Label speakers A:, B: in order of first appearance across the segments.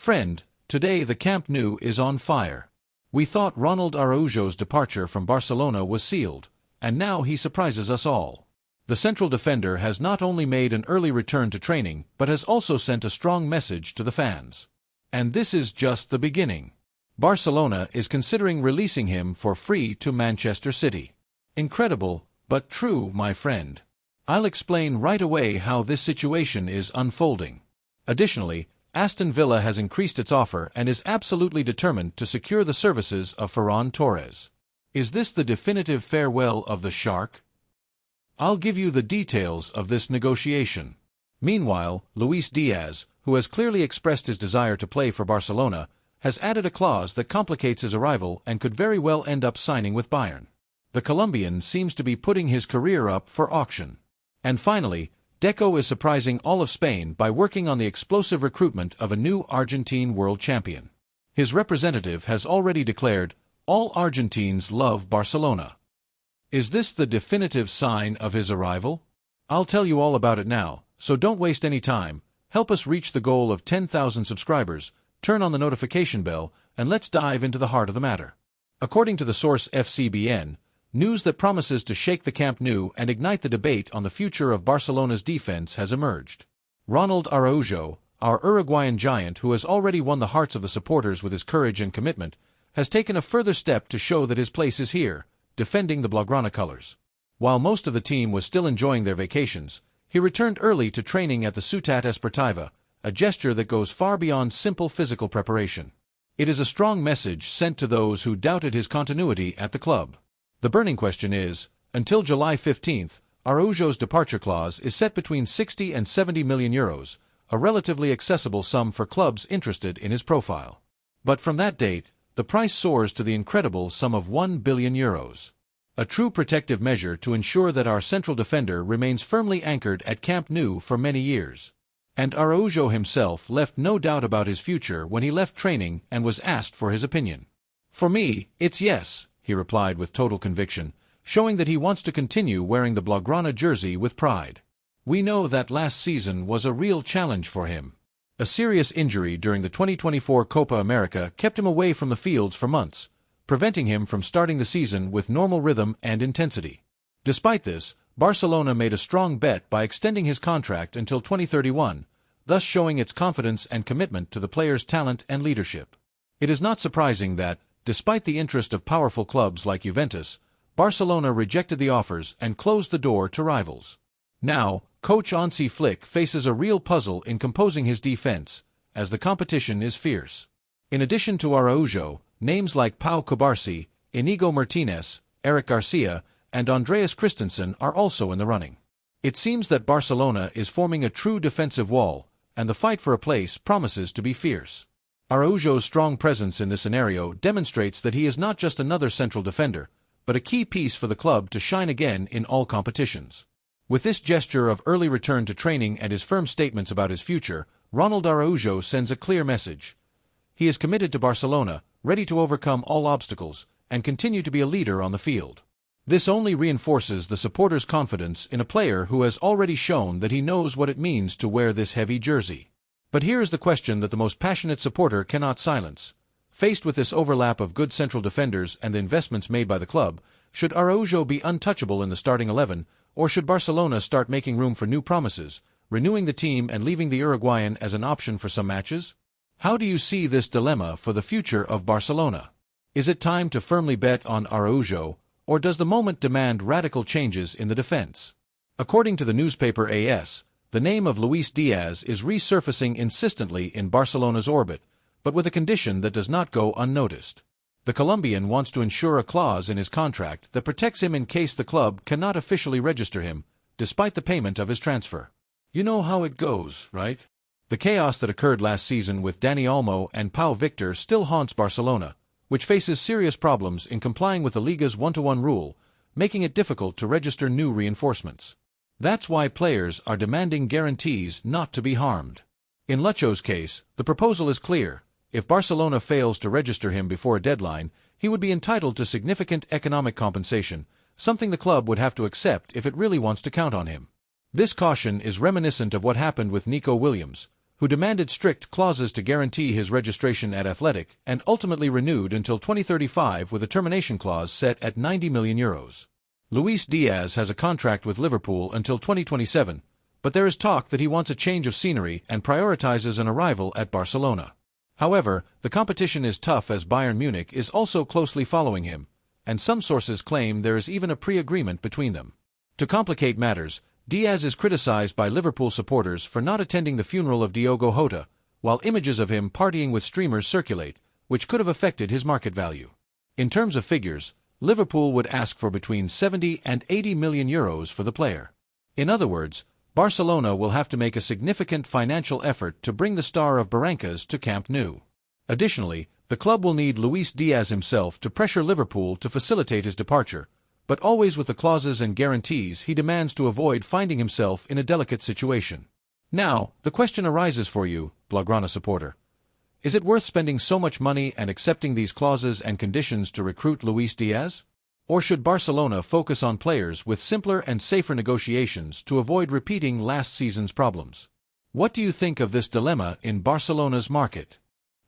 A: Friend, today the Camp Nou is on fire. We thought Ronald Araujo's departure from Barcelona was sealed, and now he surprises us all. The central defender has not only made an early return to training but has also sent a strong message to the fans. And this is just the beginning. Barcelona is considering releasing him for free to Manchester City. Incredible, but true, my friend. I'll explain right away how this situation is unfolding. Additionally, Aston Villa has increased its offer and is absolutely determined to secure the services of Ferran Torres. Is this the definitive farewell of the Shark? I'll give you the details of this negotiation. Meanwhile, Luis Diaz, who has clearly expressed his desire to play for Barcelona, has added a clause that complicates his arrival and could very well end up signing with Bayern. The Colombian seems to be putting his career up for auction. And finally, Deco is surprising all of Spain by working on the explosive recruitment of a new Argentine world champion. His representative has already declared, "All Argentines love Barcelona." Is this the definitive sign of his arrival? I'll tell you all about it now, so don't waste any time. Help us reach the goal of 10,000 subscribers, turn on the notification bell, and let's dive into the heart of the matter. According to the source FCBN, news that promises to shake the Camp Nou and ignite the debate on the future of Barcelona's defense has emerged. Ronald Araujo, our Uruguayan giant who has already won the hearts of the supporters with his courage and commitment, has taken a further step to show that his place is here, defending the Blaugrana colors. While most of the team was still enjoying their vacations, he returned early to training at the Ciutat Esportiva, a gesture that goes far beyond simple physical preparation. It is a strong message sent to those who doubted his continuity at the club. The burning question is, until July 15th, Araujo's departure clause is set between 60 and 70 million euros, a relatively accessible sum for clubs interested in his profile. But from that date, the price soars to the incredible sum of 1 billion euros. A true protective measure to ensure that our central defender remains firmly anchored at Camp Nou for many years. And Araujo himself left no doubt about his future when he left training and was asked for his opinion. "For me, it's yes," he replied with total conviction, showing that he wants to continue wearing the Blaugrana jersey with pride. "We know that last season was a real challenge for him. A serious injury during the 2024 Copa America kept him away from the fields for months, preventing him from starting the season with normal rhythm and intensity. Despite this, Barcelona made a strong bet by extending his contract until 2031, thus showing its confidence and commitment to the player's talent and leadership. It is not surprising that, despite the interest of powerful clubs like Juventus, Barcelona rejected the offers and closed the door to rivals. Now, coach Hansi Flick faces a real puzzle in composing his defense, as the competition is fierce. In addition to Araujo, names like Pau Cubarsí, Inigo Martinez, Eric Garcia, and Andreas Christensen are also in the running. It seems that Barcelona is forming a true defensive wall, and the fight for a place promises to be fierce. Araujo's strong presence in this scenario demonstrates that he is not just another central defender, but a key piece for the club to shine again in all competitions. With this gesture of early return to training and his firm statements about his future, Ronald Araujo sends a clear message. He is committed to Barcelona, ready to overcome all obstacles, and continue to be a leader on the field. This only reinforces the supporters' confidence in a player who has already shown that he knows what it means to wear this heavy jersey. But here is the question that the most passionate supporter cannot silence. Faced with this overlap of good central defenders and the investments made by the club, should Araujo be untouchable in the starting 11, or should Barcelona start making room for new promises, renewing the team and leaving the Uruguayan as an option for some matches? How do you see this dilemma for the future of Barcelona? Is it time to firmly bet on Araujo, or does the moment demand radical changes in the defense? According to the newspaper AS, the name of Luis Diaz is resurfacing insistently in Barcelona's orbit, but with a condition that does not go unnoticed. The Colombian wants to ensure a clause in his contract that protects him in case the club cannot officially register him, despite the payment of his transfer. You know how it goes, right? The chaos that occurred last season with Dani Olmo and Pau Victor still haunts Barcelona, which faces serious problems in complying with the Liga's 1-to-1 rule, making it difficult to register new reinforcements. That's why players are demanding guarantees not to be harmed. In Lucho's case, the proposal is clear. If Barcelona fails to register him before a deadline, he would be entitled to significant economic compensation, something the club would have to accept if it really wants to count on him. This caution is reminiscent of what happened with Nico Williams, who demanded strict clauses to guarantee his registration at Athletic and ultimately renewed until 2035 with a termination clause set at €90 million. Luis Diaz has a contract with Liverpool until 2027, but there is talk that he wants a change of scenery and prioritizes an arrival at Barcelona. However, the competition is tough as Bayern Munich is also closely following him, and some sources claim there is even a pre-agreement between them. To complicate matters, Diaz is criticized by Liverpool supporters for not attending the funeral of Diogo Jota, while images of him partying with streamers circulate, which could have affected his market value. In terms of figures, Liverpool would ask for between €70 and €80 million for the player. In other words, Barcelona will have to make a significant financial effort to bring the star of Barrancas to Camp Nou. Additionally, the club will need Luis Diaz himself to pressure Liverpool to facilitate his departure, but always with the clauses and guarantees he demands to avoid finding himself in a delicate situation. Now, the question arises for you, Blaugrana supporter. Is it worth spending so much money and accepting these clauses and conditions to recruit Luis Diaz? Or should Barcelona focus on players with simpler and safer negotiations to avoid repeating last season's problems? What do you think of this dilemma in Barcelona's market?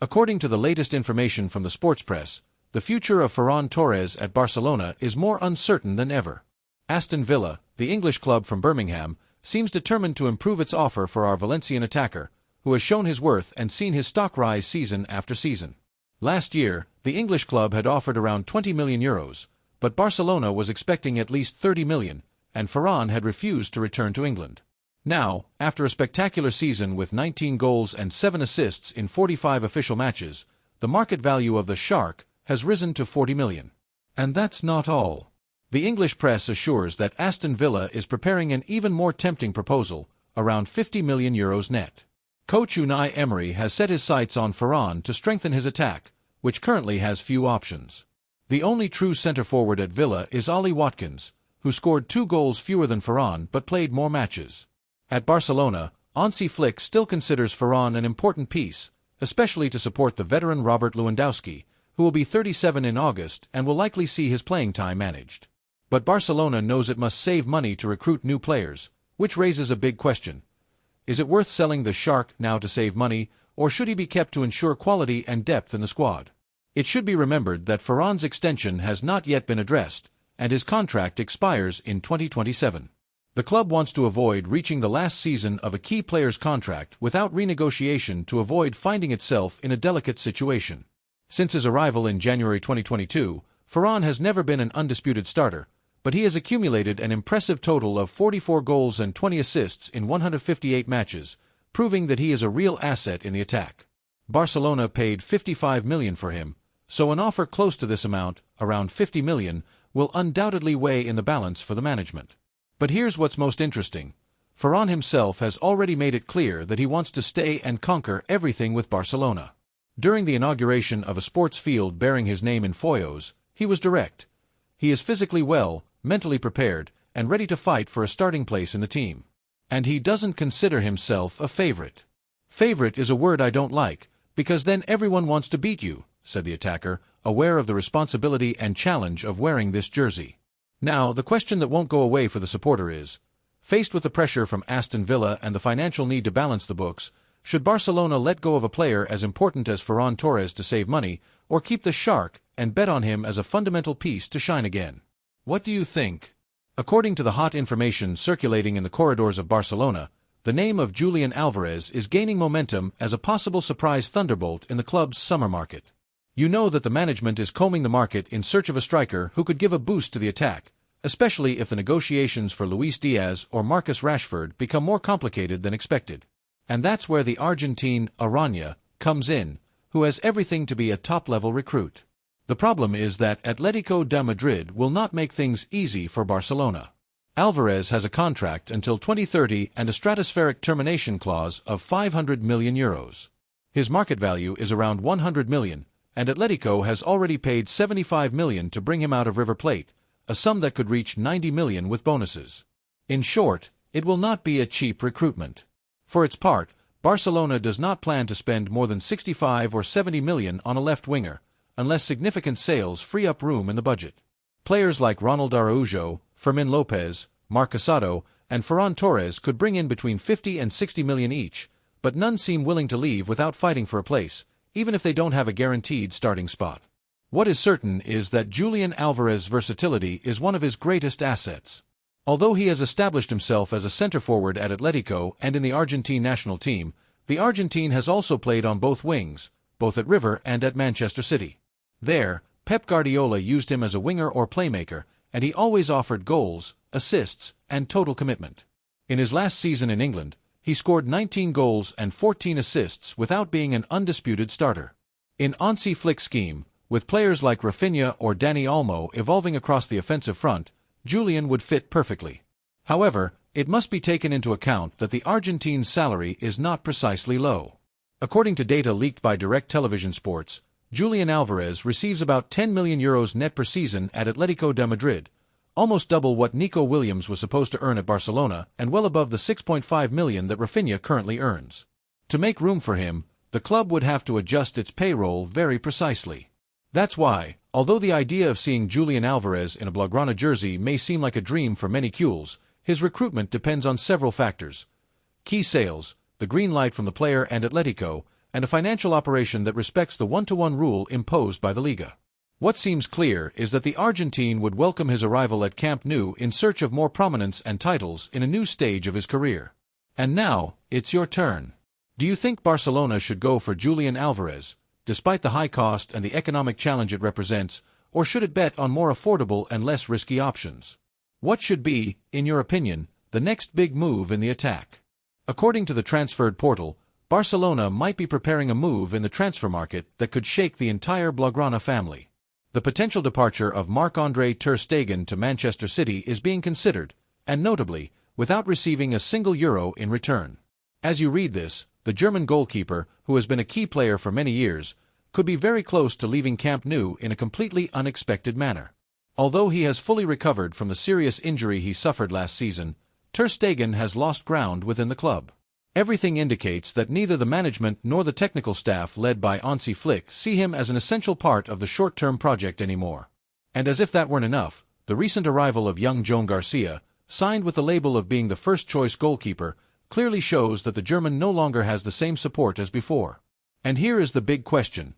A: According to the latest information from the sports press, the future of Ferran Torres at Barcelona is more uncertain than ever. Aston Villa, the English club from Birmingham, seems determined to improve its offer for our Valencian attacker, who has shown his worth and seen his stock rise season after season. Last year, the English club had offered around €20 million, but Barcelona was expecting at least €30 million, and Ferran had refused to return to England. Now, after a spectacular season with 19 goals and 7 assists in 45 official matches, the market value of the Shark has risen to €40 million. And that's not all. The English press assures that Aston Villa is preparing an even more tempting proposal, around €50 million net. Coach Unai Emery has set his sights on Ferran to strengthen his attack, which currently has few options. The only true centre-forward at Villa is Ollie Watkins, who scored 2 goals fewer than Ferran but played more matches. At Barcelona, Hansi Flick still considers Ferran an important piece, especially to support the veteran Robert Lewandowski, who will be 37 in August and will likely see his playing time managed. But Barcelona knows it must save money to recruit new players, which raises a big question. Is it worth selling the Shark now to save money, or should he be kept to ensure quality and depth in the squad? It should be remembered that Ferran's extension has not yet been addressed, and his contract expires in 2027. The club wants to avoid reaching the last season of a key player's contract without renegotiation to avoid finding itself in a delicate situation. Since his arrival in January 2022, Ferran has never been an undisputed starter, but he has accumulated an impressive total of 44 goals and 20 assists in 158 matches, proving that he is a real asset in the attack. Barcelona paid €55 million for him, so an offer close to this amount, around €50 million, will undoubtedly weigh in the balance for the management. But here's what's most interesting. Ferran himself has already made it clear that he wants to stay and conquer everything with Barcelona. During the inauguration of a sports field bearing his name in Foyos, he was direct. He is physically well, mentally prepared, and ready to fight for a starting place in the team. And he doesn't consider himself a favorite. Favorite is a word I don't like, because then everyone wants to beat you, said the attacker, aware of the responsibility and challenge of wearing this jersey. Now, the question that won't go away for the supporter is, faced with the pressure from Aston Villa and the financial need to balance the books, should Barcelona let go of a player as important as Ferran Torres to save money, or keep the Shark and bet on him as a fundamental piece to shine again? What do you think? According to the hot information circulating in the corridors of Barcelona, the name of Julian Alvarez is gaining momentum as a possible surprise thunderbolt in the club's summer market. You know that the management is combing the market in search of a striker who could give a boost to the attack, especially if the negotiations for Luis Diaz or Marcus Rashford become more complicated than expected. And that's where the Argentine Araujo comes in, who has everything to be a top-level recruit. The problem is that Atletico de Madrid will not make things easy for Barcelona. Alvarez has a contract until 2030 and a stratospheric termination clause of €500 million. His market value is around €100 million, and Atletico has already paid €75 million to bring him out of River Plate, a sum that could reach €90 million with bonuses. In short, it will not be a cheap recruitment. For its part, Barcelona does not plan to spend more than 65 or 70 million on a left winger, unless significant sales free up room in the budget. Players like Ronald Araujo, Fermin Lopez, Marc Casado, and Ferran Torres could bring in between 50 and 60 million each, but none seem willing to leave without fighting for a place, even if they don't have a guaranteed starting spot. What is certain is that Julian Alvarez's versatility is one of his greatest assets. Although he has established himself as a center-forward at Atletico and in the Argentine national team, the Argentine has also played on both wings, both at River and at Manchester City. There, Pep Guardiola used him as a winger or playmaker, and he always offered goals, assists, and total commitment. In his last season in England, he scored 19 goals and 14 assists without being an undisputed starter. In Hansi Flick's scheme, with players like Rafinha or Dani Olmo evolving across the offensive front, Julian would fit perfectly. However, it must be taken into account that the Argentine's salary is not precisely low. According to data leaked by Direct Television Sports, Julian Alvarez receives about €10 million net per season at Atletico de Madrid, almost double what Nico Williams was supposed to earn at Barcelona and well above the €6.5 million that Rafinha currently earns. To make room for him, the club would have to adjust its payroll very precisely. That's why, although the idea of seeing Julian Alvarez in a Blaugrana jersey may seem like a dream for many Kules, his recruitment depends on several factors: key sales, the green light from the player and Atletico, and a financial operation that respects the one-to-one rule imposed by the Liga. What seems clear is that the Argentine would welcome his arrival at Camp Nou in search of more prominence and titles in a new stage of his career. And now, it's your turn. Do you think Barcelona should go for Julian Alvarez, despite the high cost and the economic challenge it represents, or should it bet on more affordable and less risky options? What should be, in your opinion, the next big move in the attack? According to the transferred portal, Barcelona might be preparing a move in the transfer market that could shake the entire Blaugrana family. The potential departure of Marc-Andre Ter Stegen to Manchester City is being considered, and notably, without receiving a single euro in return. As you read this, the German goalkeeper, who has been a key player for many years, could be very close to leaving Camp Nou in a completely unexpected manner. Although he has fully recovered from the serious injury he suffered last season, Ter Stegen has lost ground within the club. Everything indicates that neither the management nor the technical staff led by Hansi Flick see him as an essential part of the short-term project anymore. And as if that weren't enough, the recent arrival of young Joan Garcia, signed with the label of being the first-choice goalkeeper, clearly shows that the German no longer has the same support as before. And here is the big question: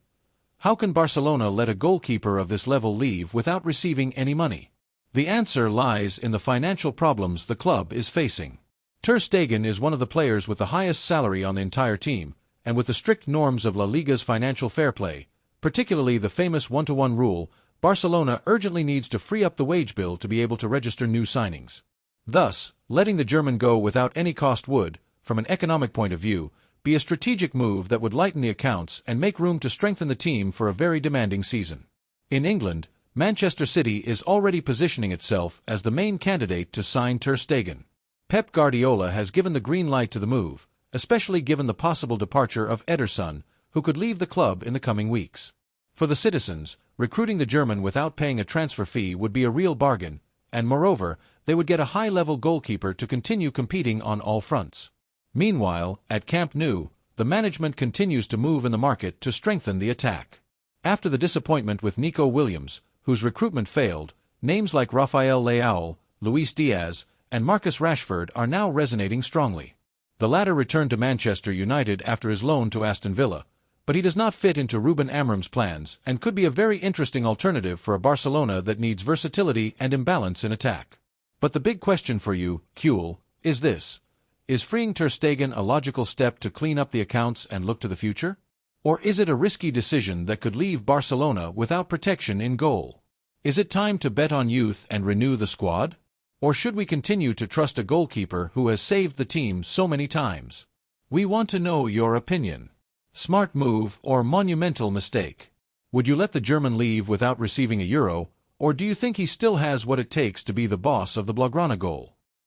A: how can Barcelona let a goalkeeper of this level leave without receiving any money? The answer lies in the financial problems the club is facing. Ter Stegen is one of the players with the highest salary on the entire team, and with the strict norms of La Liga's financial fair play, particularly the famous one-to-one rule, Barcelona urgently needs to free up the wage bill to be able to register new signings. Thus, letting the German go without any cost would, from an economic point of view, be a strategic move that would lighten the accounts and make room to strengthen the team for a very demanding season. In England, Manchester City is already positioning itself as the main candidate to sign Ter Stegen. Pep Guardiola has given the green light to the move, especially given the possible departure of Ederson, who could leave the club in the coming weeks. For the citizens, recruiting the German without paying a transfer fee would be a real bargain, and moreover, they would get a high-level goalkeeper to continue competing on all fronts. Meanwhile, at Camp Nou, the management continues to move in the market to strengthen the attack. After the disappointment with Nico Williams, whose recruitment failed, names like Rafael Leão, Luis Diaz, and Marcus Rashford are now resonating strongly. The latter returned to Manchester United after his loan to Aston Villa, but he does not fit into Ruben Amorim's plans and could be a very interesting alternative for a Barcelona that needs versatility and imbalance in attack. But the big question for you, Kuhl, is this: is freeing Ter Stegen a logical step to clean up the accounts and look to the future? Or is it a risky decision that could leave Barcelona without protection in goal? Is it time to bet on youth and renew the squad? Or should we continue to trust a goalkeeper who has saved the team so many times? We want to know your opinion. Smart move or monumental mistake? Would you let the German leave without receiving a euro, or do you think he still has what it takes to be the boss of the Blaugrana goal?